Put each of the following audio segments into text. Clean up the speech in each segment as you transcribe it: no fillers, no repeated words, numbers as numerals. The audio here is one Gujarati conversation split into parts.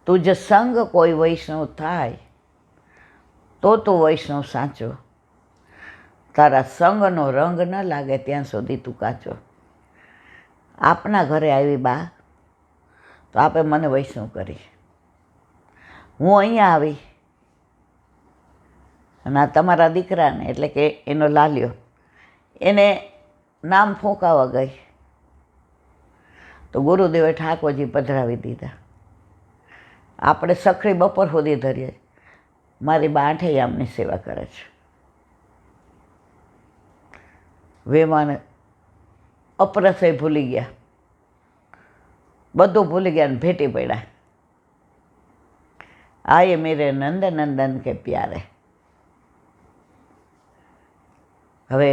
તું જ સંગ કોઈ વૈષ્ણવ થાય તો તું વૈષ્ણવ સાચો. તારા સંગનો રંગ ન લાગે ત્યાં સુધી તું કાચો. આપના ઘરે આવી બા તો આપે મને વૈષ્ણવ કરી. હું અહીંયા આવી અને આ તમારા દીકરાને એટલે કે એનો લાલ્યો એને નામ ફૂંકાવા ગઈ તો ગુરુદેવે ઠાકોરજી પધરાવી દીધા. આપણે સખરી બપોર સુધી ધરીએ. મારી બા 8 યામની સેવા કરે છે. વેવાને અપરસય ભૂલી ગયા, બધું ભૂલી ગયા ને ભેટી પડ્યા. આયે મેરે નંદ નંદન કે પ્યારે. હવે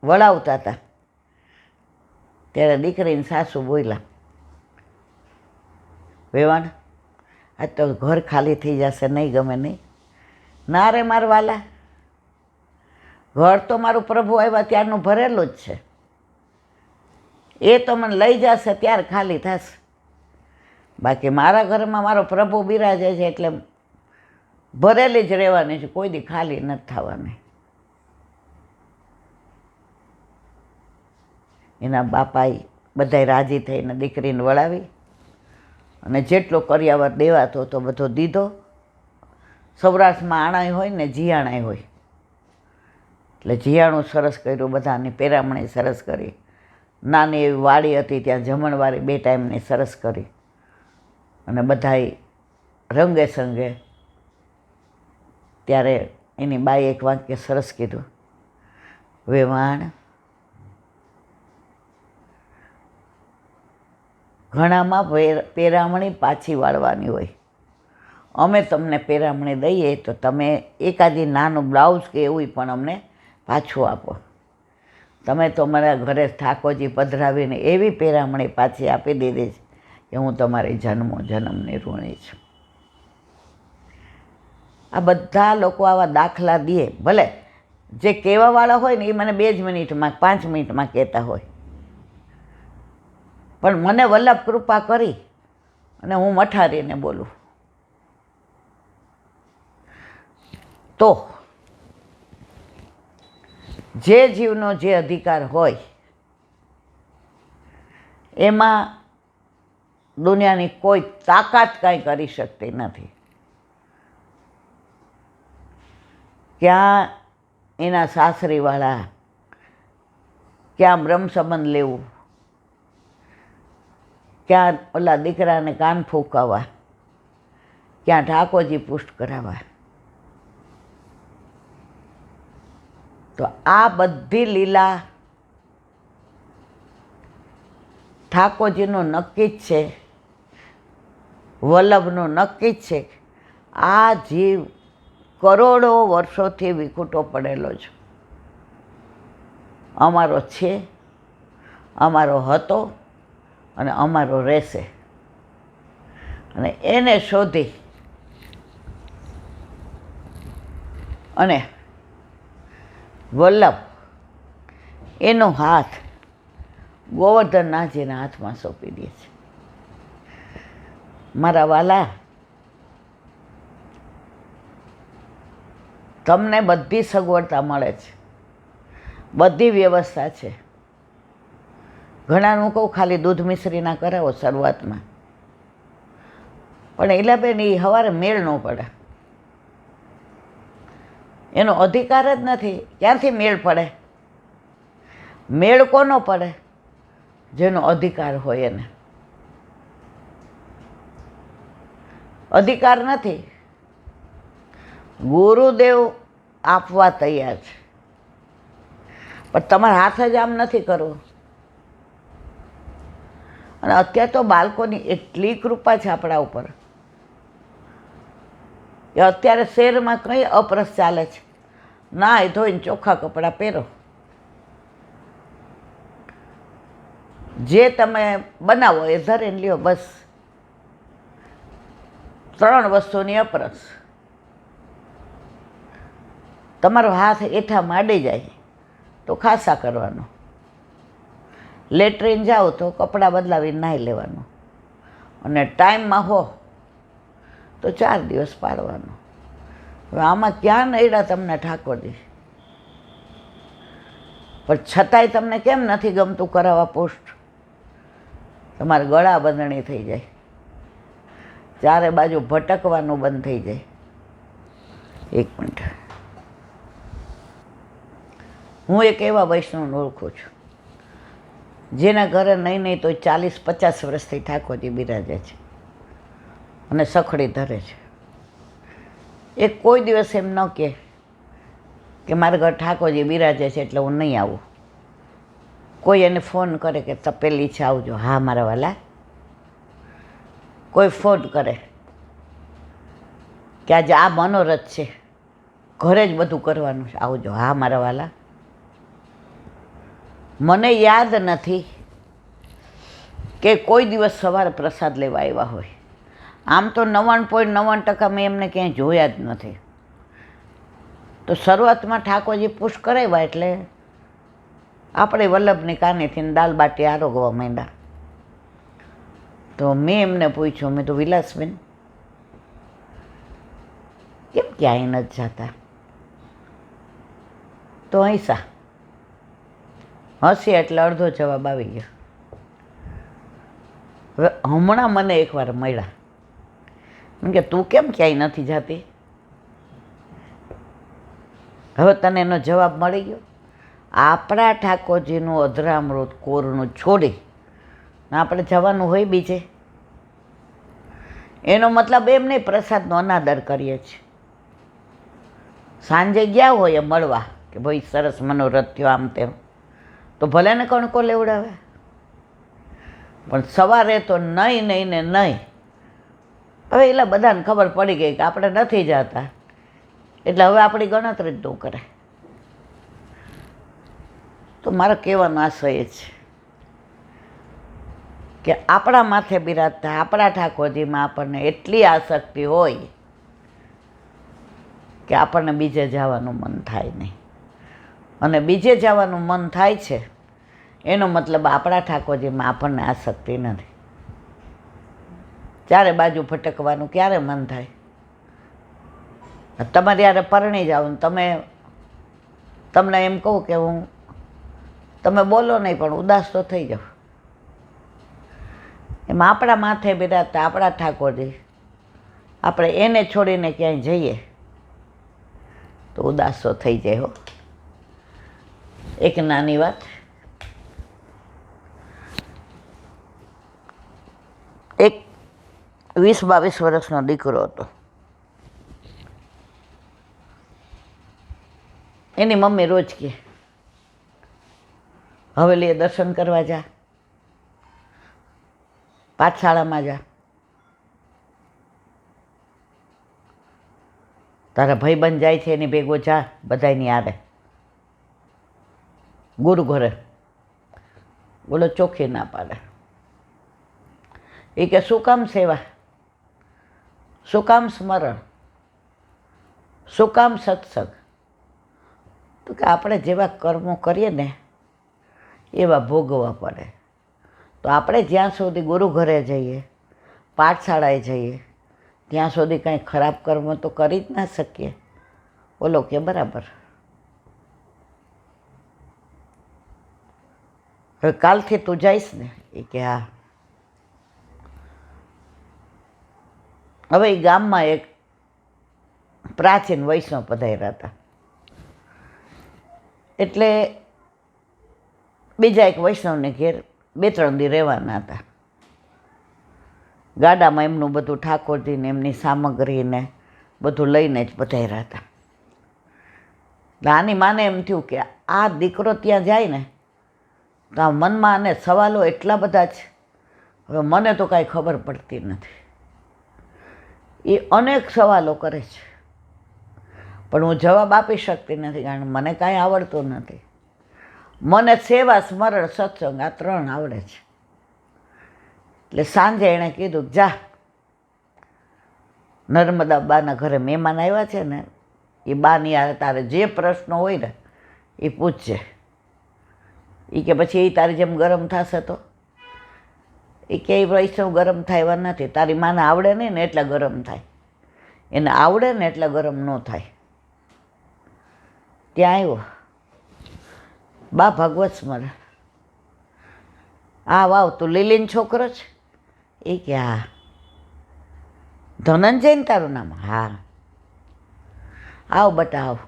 વળાવતા હતા ત્યારે દીકરીને સાસુ બોલ્યા, વેવાણ આજ તો ઘર ખાલી થઈ જશે, નહીં ગમે નહીં. ના રે મારા વાલા, ઘર તો મારું પ્રભુ આવ્યા ત્યારનું ભરેલું જ છે. એ તો મને લઈ જશે ત્યારે ખાલી થશે. બાકી મારા ઘરમાં મારો પ્રભુ બિરાજે છે એટલે ભરેલી જ રહેવાની છે, કોઈ દી ખાલી નથી થવાની. એના બાપાએ બધાય રાજી થઈને દીકરીને વળાવી અને જેટલો કરિયાવર દેવાતો તો બધો દીધો. સૌરાષ્ટ્રમાં આણાય હોય ને જીયાણાય હોય એટલે જીયાણું સરસ કર્યું, બધાની પેરામણી સરસ કરી. નાની એવી વાડી હતી ત્યાં જમણવારી 2 ટાઈમની સરસ કરી અને બધાય રંગે સંગે. ત્યારે એની બાઈએ એક વાક્ય સરસ કીધું, વેવાણ ઘણામાં પેરામણી પાછી વાળવાની હોય. અમે તમને પેરામણી દઈએ તો તમે એકાદી નાનું બ્લાઉઝ કે એવું પણ અમને પાછું આપો. તમે તો મારા ઘરે ઠાકોરજી પધરાવીને એવી પેરામણી પાછી આપી દીધી છે કે હું તમારી જન્મો જન્મની ઋણી છું. આ બધા લોકો આવા દાખલા દે. ભલે જે કહેવાવાળા હોય ને એ મને 2 જ મિનિટમાં 5 મિનિટમાં કહેતા હોય, પણ મને વલ્લભ કૃપા કરી અને હું મઠારીને બોલું તો જે જીવનો જે અધિકાર હોય એમાં દુનિયાની કોઈ તાકાત કાંઈ કરી શકતી નથી. ક્યાં એના સાસરીવાળા, ક્યાં બ્રહ્મ સંબંધ લેવું, ક્યાં ઓલા દીકરાને કાન ફૂંકાવા, ક્યાં ઠાકોરજી પુષ્ટ કરાવવા. તો આ બધી લીલા ઠાકોરજીનું નક્કી જ છે, વલ્લભનું નક્કી જ છે. આ જીવ કરોડો વર્ષોથી વિખૂટો પડેલો છે. અમારો છે, અમારો હતો અને અમારો રહેશે. અને એને શોધી અને વલ્લભ એનો હાથ ગોવર્ધનનાથજીના હાથમાં સોંપી દે છે. મારા વાલા, તમને બધી સગવડતા મળે છે, બધી વ્યવસ્થા છે. ઘણાનું કહું ખાલી દૂધ મિશ્રી ના કરાવો શરૂઆતમાં, પણ એલા બેન એ સવારે મેળ ન પડે. એનો અધિકાર જ નથી. ક્યાંથી મેળ પડે? મેળ કોનો પડે? જેનો અધિકાર હોય એને. અધિકાર નથી. ગુરુદેવ આપવા તૈયાર છે, પણ તમારે હાથ જ આમ નથી કરવો. અને અત્યારે તો બાળકોની એટલી કૃપા છે આપણા ઉપર કે અત્યારે શહેરમાં કંઈ અપરસ ચાલે છે. ના એ ધોઈને ચોખ્ખા કપડાં પહેરો, જે તમે બનાવો એ ધરીને લ્યો, બસ. 3 વસ્તુની અપરસ. તમારો હાથ એઠા માંડી જાય તો ખાસા કરવાનો. લેટ્રિન જાઓ તો કપડાં બદલાવીને નાહી લેવાનું. અને ટાઈમમાં હો તો 4 દિવસ પાડવાનો. હવે આમાં ક્યાં નડ્યા તમને ઠાકોરજી? પણ છતાંય તમને કેમ નથી ગમતું કરાવવા પોસ્ટ? તમારે ગળા બંધણી થઈ જાય, ચારે બાજુ ભટકવાનું બંધ થઈ જાય. એક મિનિટ, હું એક એવા વૈષ્ણવને ઓળખું છું જેના ઘરે નહીં તો 40-50 વર્ષથી ઠાકોરજી બિરાજે છે અને સખડી ધરે છે. એ કોઈ દિવસ એમ ન કહે કે મારા ઘર ઠાકોરજી બિરાજે છે એટલે હું નહીં આવું. કોઈ એને ફોન કરે કે તપેલી છે આવજો, હા મારા વાલા. કોઈ ફોન કરે કે આજે આ મનોરથ છે, ઘરે જ બધું કરવાનું છે, આવજો, હા મારા વાલા. મને યાદ નથી કે કોઈ દિવસ સવારે પ્રસાદ લેવા આવ્યા હોય. આમ તો 99.9% મેં એમને ક્યાંય જોયા જ નથી. તો શરૂઆતમાં ઠાકોરજી પુશ કરાવ્યા એટલે આપણે વલ્લભની કાનેથી દાલ બાટી આરોગવા માંડ્યા. તો મેં એમને પૂછ્યું, મેં તો વિલાસબેન કેમ ક્યાંય નથી જતા? તો હૈસા હસી એટલે અડધો જવાબ આવી ગયો. હવે હમણાં મને એકવાર મળ્યા, એમ કે તું કેમ ક્યાંય નથી જતી? હવે તને એનો જવાબ મળી ગયો. આપણા ઠાકોરજીનું અધરામૃત કોરનું છોડી આપણે જવાનું હોય બીજે, એનો મતલબ એમ નહીં પ્રસાદનો અનાદર કરીએ છીએ. સાંજે ગયા હોય મળવા કે ભાઈ સરસ મનોરથ થયો આમ તેમ, તો ભલે ને કણકો લેવડાવે, પણ સવારે તો નહીં નહીં ને નહીં. હવે એટલે બધાને ખબર પડી ગઈ કે આપણે નથી જતા, એટલે હવે આપણી ગણતરી જ ન કરે. તો મારો કહેવાનો આશય એ છે કે આપણા માથે બિરાજતા આપણા ઠાકોરજીમાં આપણને એટલી આસક્તિ હોય કે આપણને બીજે જવાનું મન થાય નહીં. અને બીજે જવાનું મન થાય છે એનો મતલબ આપણા ઠાકોરજીમાં આપણને આસક્તિ નથી. ચારે બાજુ ભટકવાનું ક્યારે મન થાય? તમારે યારે પરણી જાઓ ને તમને એમ કહું કે તમે બોલો નહીં પણ ઉદાસ તો થઈ જાઓ. એમાં આપણા માથે બિરાજતા આપણા ઠાકોરજી, આપણે એને છોડીને ક્યાંય જઈએ તો ઉદાસો થઈ જાય. હો, એક નાની વાત, એક 20-22 વર્ષનો દીકરો હતો. એની મમ્મી રોજ કહે હવેલીએ દર્શન કરવા જા, પાઠશાળામાં જા, તારા ભાઈબંધ જાય છે એની ભેગો જા, બધાયની આરે, ગુરુ ઘરે. બોલો ચોખ્ખી ના પાડે. એ કે શું કામ સેવા, શું કામ સ્મરણ, શું કામ સત્સંગ? તો કે આપણે જેવા કર્મો કરીએ ને એવા ભોગવવા પડે. તો આપણે જ્યાં સુધી ગુરુ ઘરે જઈએ, પાઠશાળાએ જઈએ, ત્યાં સુધી કાંઈ ખરાબ કર્મ તો કરી જ ના શકીએ. બોલો કે બરાબર. હવે કાલથી તું જઈશ ને? એ કે હા. હવે એ ગામમાં એક પ્રાચીન વૈષ્ણવ પધાર્યા હતા. એટલે બીજા એક વૈષ્ણવને ઘેર 2-3 દી રહેવાના હતા. ગાડામાં એમનું બધું ઠાકોરજીને એમની સામગ્રીને બધું લઈને જ પધાર્યા હતા. એટલે આની માને એમ થયું કે આ દીકરો ત્યાં જાય ને તો આ મનમાં આને સવાલો એટલા બધા છે, હવે મને તો કાંઈ ખબર પડતી નથી. એ અનેક સવાલો કરે છે પણ હું જવાબ આપી શકતી નથી, કારણ કે મને કાંઈ આવડતું નથી. મને સેવા, સ્મરણ, સત્સંગ આ 3 આવડે છે. એટલે સાંજે એણે કીધું જા, નર્મદા બાના ઘરે મહેમાન આવ્યા છે ને, એ બાની યાર તારે જે પ્રશ્ન હોય ને એ પૂછજે. એ કે પછી એ તારી જેમ ગરમ થશે તો? એ કે વૈષ્ણવ ગરમ થાય એવા નથી, તારી માને આવડે નહીં ને એટલે ગરમ થાય. એને આવડે ને એટલે ગરમ ન થાય. ત્યાં આવ્યો બા ભાગવત સ્મરણ. હા વાવ, તું લીલીન છોકરો છે? એ કે હા. ધનંજય ને તારું નામ? હા. આવ બટા આવ.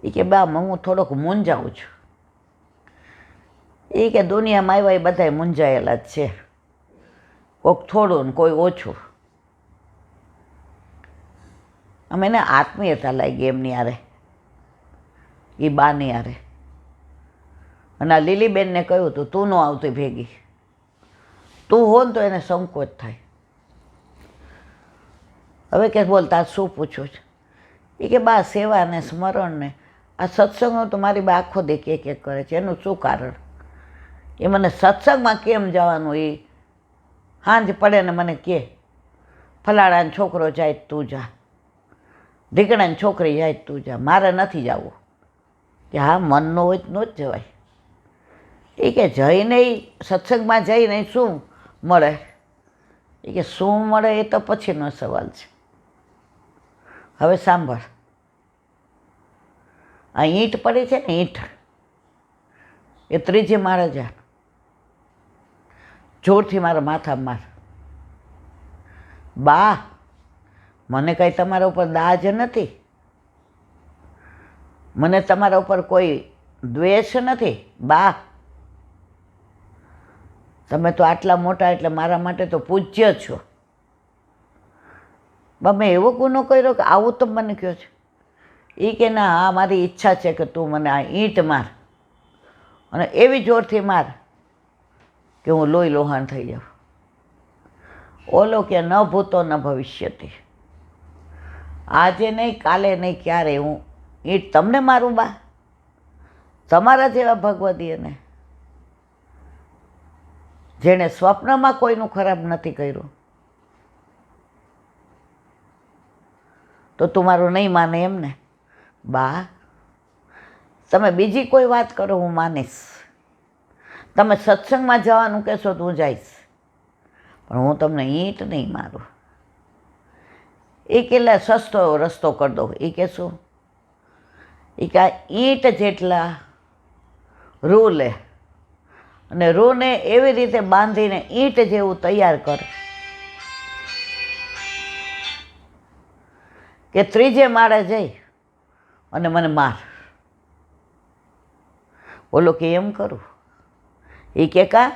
એ કે બા હું થોડોક મૂંઝાવું છું. એ કે દુનિયામાં આવ્યા એ બધા મૂંઝાયેલા જ છે, કોઈક થોડું ને કોઈ ઓછું. અમે એને આત્મીયતા લાગી એમની હારે, એ બાની હારે. અને આ લીલીબેનને કહ્યું હતું તું ન આવતી ભેગી, તું હો ને તો એને સંકોચ થાય. હવે કે બોલ તાર શું પૂછવું છે? એ કે બા સેવા ને સ્મરણ ને આ સત્સંગનો તો મારી બા આખો દે કે કરે છે, એનું શું કારણ? એ મને સત્સંગમાં કેમ જવાનું એ સાંજ પડે ને મને કહે ફલાણાનો છોકરો જાય તું જા, ઢીકણાની છોકરી જાય તું જા, મારે નથી જવું. કે હા મન ન હોય તો ન જ જવાય. એ કે જઈને સત્સંગમાં જઈને શું મળે? એ કે શું મળે એ તો પછીનો સવાલ છે. હવે સાંભળ, આ ઈંટ પડી છે ને ઈંટ, એ ત્રીજે માળે જા, જોરથી મારા માથામાં માર. બા મને કાંઈ તમારા ઉપર દાજ નથી, મને તમારા ઉપર કોઈ દ્વેષ નથી. બા તમે તો આટલા મોટા એટલે મારા માટે તો પૂજ્ય છો. બા મેં એવો ગુનો કર્યો કે આવું તો મને કહો છો? એ કે ના, આ મારી ઈચ્છા છે કે તું મને આ ઈંટ માર, અને એવી જોરથી માર કે હું લોહી લોહાણ થઈ જાઉં. ઓલો કે ન ભૂતો ન ભવિષ્યતિ, આજે નહીં કાલે નહીં ક્યારે હું ઈંટ તમને મારું બા? તમારા જેવા ભગવદીયને જેણે સ્વપ્નમાં કોઈનું ખરાબ નથી કર્યું, તો તું મારું નહીં માને એમ ને? બા તમે બીજી કોઈ વાત કરો હું માનીશ, તમે સત્સંગમાં જવાનું કહેશો તો હું જઈશ, પણ હું તમને ઈંટ નહીં મારું. એ કેટલા સસ્તો રસ્તો કરી દો. એ કે શું? એ કે ઈંટ જેટલા રૂ લે અને રૂને એવી રીતે બાંધીને ઈંટ જેવું તૈયાર કર કે ત્રીજે માળે જઈ અને મને માર. ઓલો કે એમ કરું? એ કે કા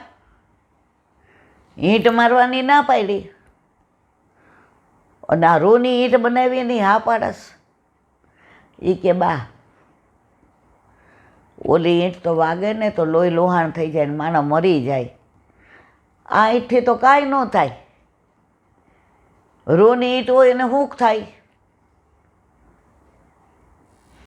ઈંટ મારવાની ના પાડી અને આ રૂની ઈંટ બનાવી એની હા પાડસ? એ કે બા ઓલી ઈંટ તો વાગે ને તો લોહી લોહાણ થઈ જાય ને માણસ મરી જાય, આ ઈંટથી તો કાંઈ ન થાય. રૂની ઈંટ હોય એને હૂંક થાય.